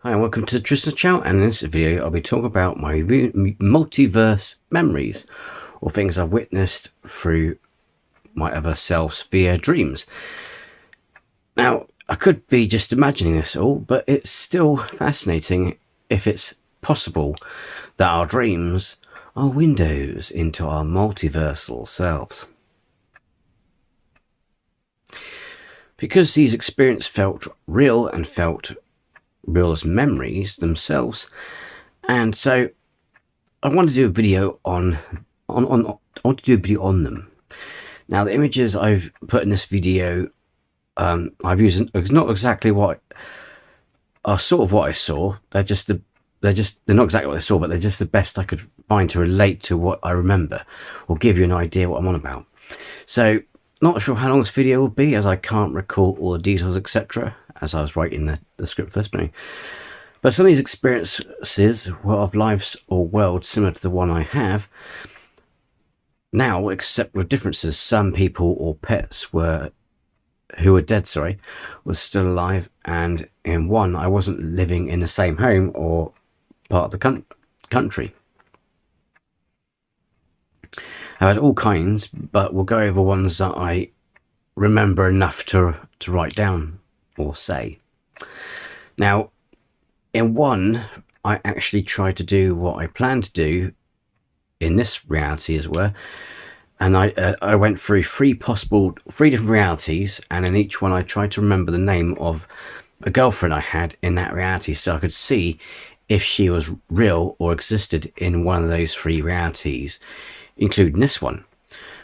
Hi and welcome to Tristan's channel, and in this video I'll be talking about my multiverse memories, or things I've witnessed through my other selves via dreams. Now, I could be just imagining this all, but it's still fascinating if it's possible that our dreams are windows into our multiversal selves. Because these experiences felt real and felt real as memories themselves, and so I want to do a video on them. Now, the images I've put in this video, I've used not exactly what are sort of what I saw. They're not exactly what I saw, but they're just the best I could find to relate to what I remember, or give you an idea what I'm on about. So, not sure how long this video will be, as I can't recall all the details, etc., as I was writing the script first. But some of these experiences were of lives or worlds similar to the one I have now, except with differences. Some people or pets who were dead, was still alive, and in one I wasn't living in the same home or part of the country. I had all kinds, but we'll go over ones that I remember enough to write down or say. Now, in one, I actually tried to do what I planned to do in this reality, as well, and I went through three different realities, and in each one I tried to remember the name of a girlfriend I had in that reality, so I could see if she was real or existed in one of those three realities, including this one.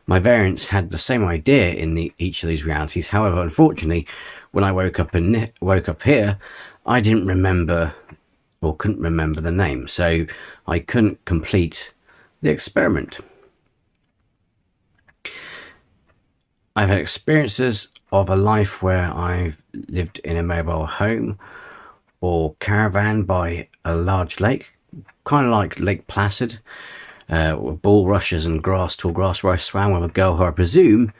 My variants had the same idea in each of these realities. However, unfortunately, when I woke up here, I didn't remember or couldn't remember the name, so I couldn't complete the experiment. I've had experiences of a life where I've lived in a mobile home or caravan by a large lake, kind of like Lake Placid, with bulrushes and tall grass, where I swam with a girl who I presume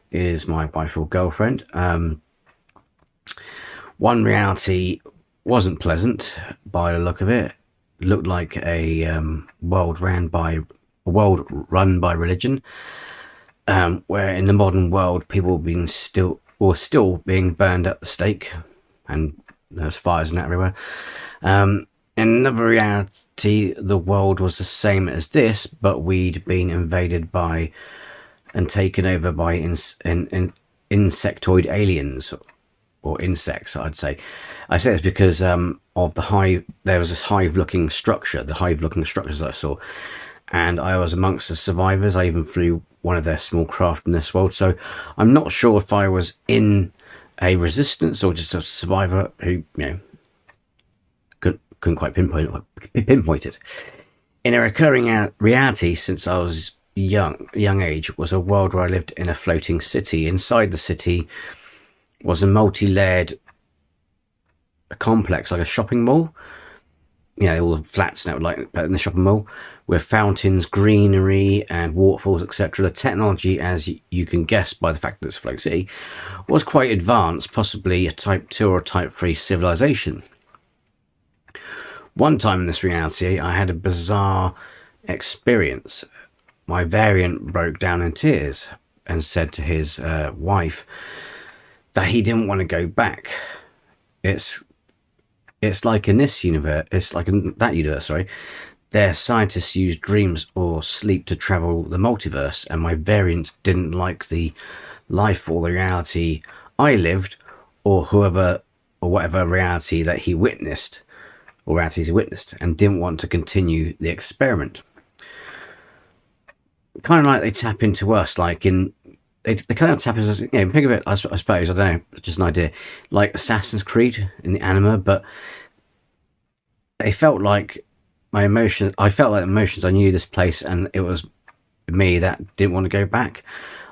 is my wife or girlfriend. One reality wasn't pleasant by the look of it. It looked like a world run by religion, where in the modern world people were still being burned at the stake, and there's fires and that everywhere. In another reality, the world was the same as this, but we'd been invaded by and taken over by insectoid aliens, or insects, I'd say. I say this because of the hive. There was this hive-looking structure, the hive-looking structures I saw, and I was amongst the survivors. I even flew one of their small craft in this world, so I'm not sure if I was in a resistance or just a survivor who, couldn't quite pinpoint it. In a recurring reality since I was young age, was a world where I lived in a floating city. Inside the city was a multi-layered complex, like a shopping mall. All the flats now, like in the shopping mall, with fountains, greenery, and waterfalls, etc. The technology, as you can guess by the fact that it's a floating city, was quite advanced, possibly a Type 2 or Type 3 civilization. One time in this reality, I had a bizarre experience. My variant broke down in tears and said to his wife that he didn't want to go back. It's like in this universe, it's like in that universe, their scientists use dreams or sleep to travel the multiverse, and my variant didn't like the life or the reality I lived, or whatever reality that he witnessed, or realities he witnessed, and didn't want to continue the experiment. Kind of like they tap into us, like they kind of tap into us, think of it, I suppose, I don't know, just an idea, like Assassin's Creed in the anima, but they felt like my emotions. I felt like emotions. I knew this place, and it was me that didn't want to go back.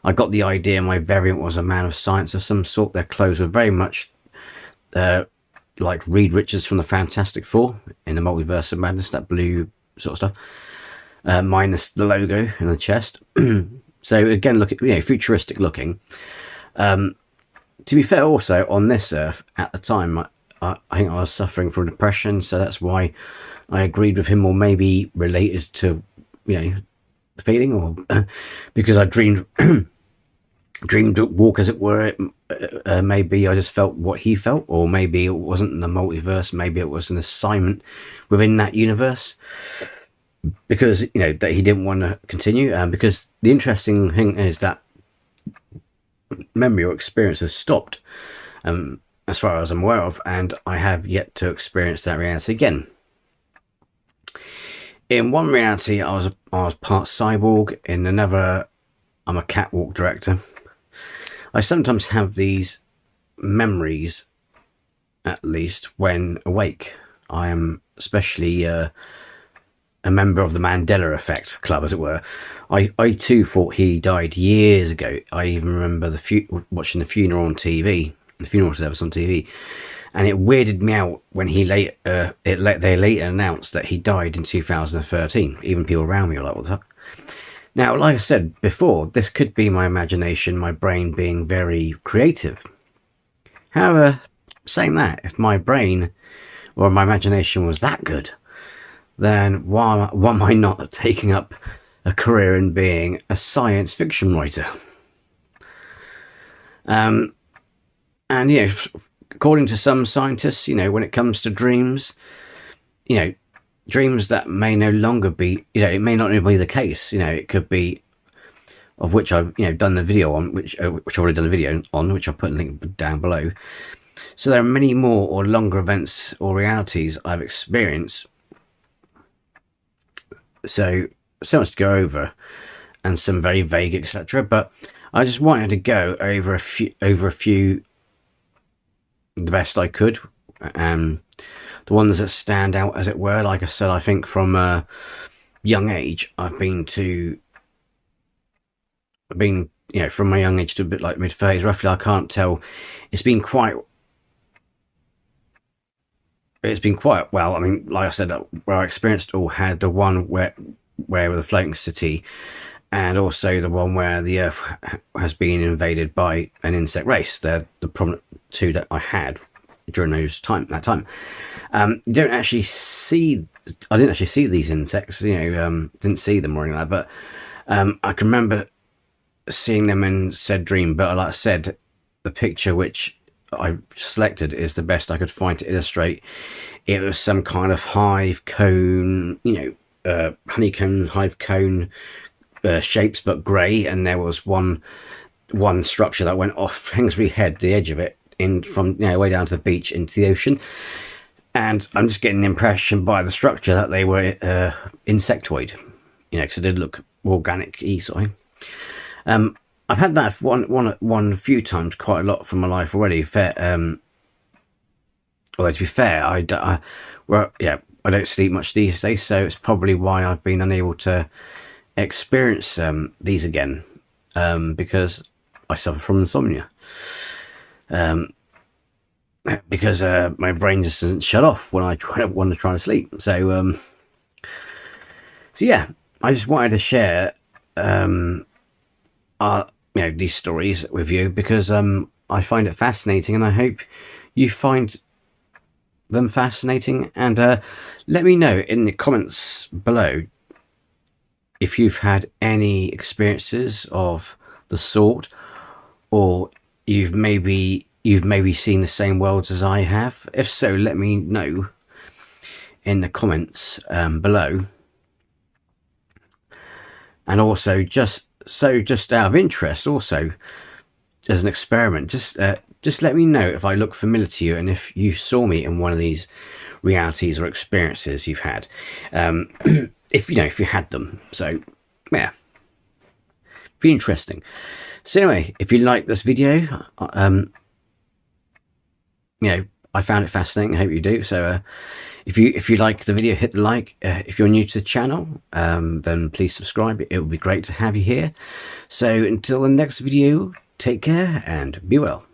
I got the idea my variant was a man of science of some sort. Their clothes were very much like Reed Richards from the Fantastic Four in the Multiverse of Madness, that blue sort of stuff, minus the logo in the chest. So again, look at futuristic looking. To be fair, also on this Earth at the time, I think I was suffering from depression, so that's why I agreed with him, or maybe related to, you know, the feeling, or because I dreamed dreamed walk, as it were. Maybe I just felt what he felt, or maybe it wasn't the multiverse. Maybe it was an assignment within that universe, because you know that he didn't want to continue. Because the interesting thing is that memory or experience has stopped, as far as I'm aware of, and I have yet to experience that reality again. In one reality, I was part cyborg. In another, I'm a catwalk director. I sometimes have these memories, at least when awake. I am especially a member of the Mandela Effect Club, as it were. I too thought he died years ago. I even remember watching the funeral on TV, the funeral service on TV, and it weirded me out when they later announced that he died in 2013. Even people around me were like, "What the fuck?" Now, like I said before, this could be my imagination, my brain being very creative. However, saying that, if my brain or my imagination was that good, then why am I not taking up a career in being a science fiction writer? And, you know, according to some scientists, you know, when it comes to dreams, you know, dreams that may no longer be, you know, it may not be the case. You know, it could be, of which I've, you know, done the video on, which I've already done a video on, which I'll put a link down below. So there are many more or longer events or realities I've experienced. So much to go over, and some very vague, etc. But I just wanted to go over a few, the best I could. The ones that stand out, as it were. Like I said, I think from a young age, I've been, you know, from my young age to a bit like mid-30s, roughly. I can't tell. It's been quite well. I mean, like I said, where I experienced all had the one where with the floating city, and also the one where the Earth has been invaded by an insect race. They're the prominent two that I had during that time. You don't actually see. I didn't actually see these insects. You know, didn't see them or anything like that. But I can remember seeing them in said dream. But like I said, the picture which I selected is the best I could find to illustrate. It was some kind of hive cone, you know, honeycomb hive cone shapes, but grey. And there was one structure that went off Kingsbury Head, the edge of it, from, you know, way down to the beach into the ocean. And I'm just getting the impression by the structure that they were insectoid, you know, because it did look organic-y, sort of. I've had that one a few times, quite a lot from my life already. Although to be fair, I don't sleep much these days, so it's probably why I've been unable to experience these again, because I suffer from insomnia. Because my brain just doesn't shut off when I want to try to sleep. So yeah, I just wanted to share you know, these stories with you, because I find it fascinating, and I hope you find them fascinating. And let me know in the comments below if you've had any experiences of the sort, or you've maybe seen the same worlds as I have. If so, let me know in the comments below. And also, just out of interest, also as an experiment, just let me know if I look familiar to you, and if you saw me in one of these realities or experiences you've had, if you had them. So yeah, be interesting. So anyway, if you like this video, you know, I found it fascinating. I hope you do. So if you like the video, hit the like. If you're new to the channel, then please subscribe. It would be great to have you here. So until the next video, take care and be well.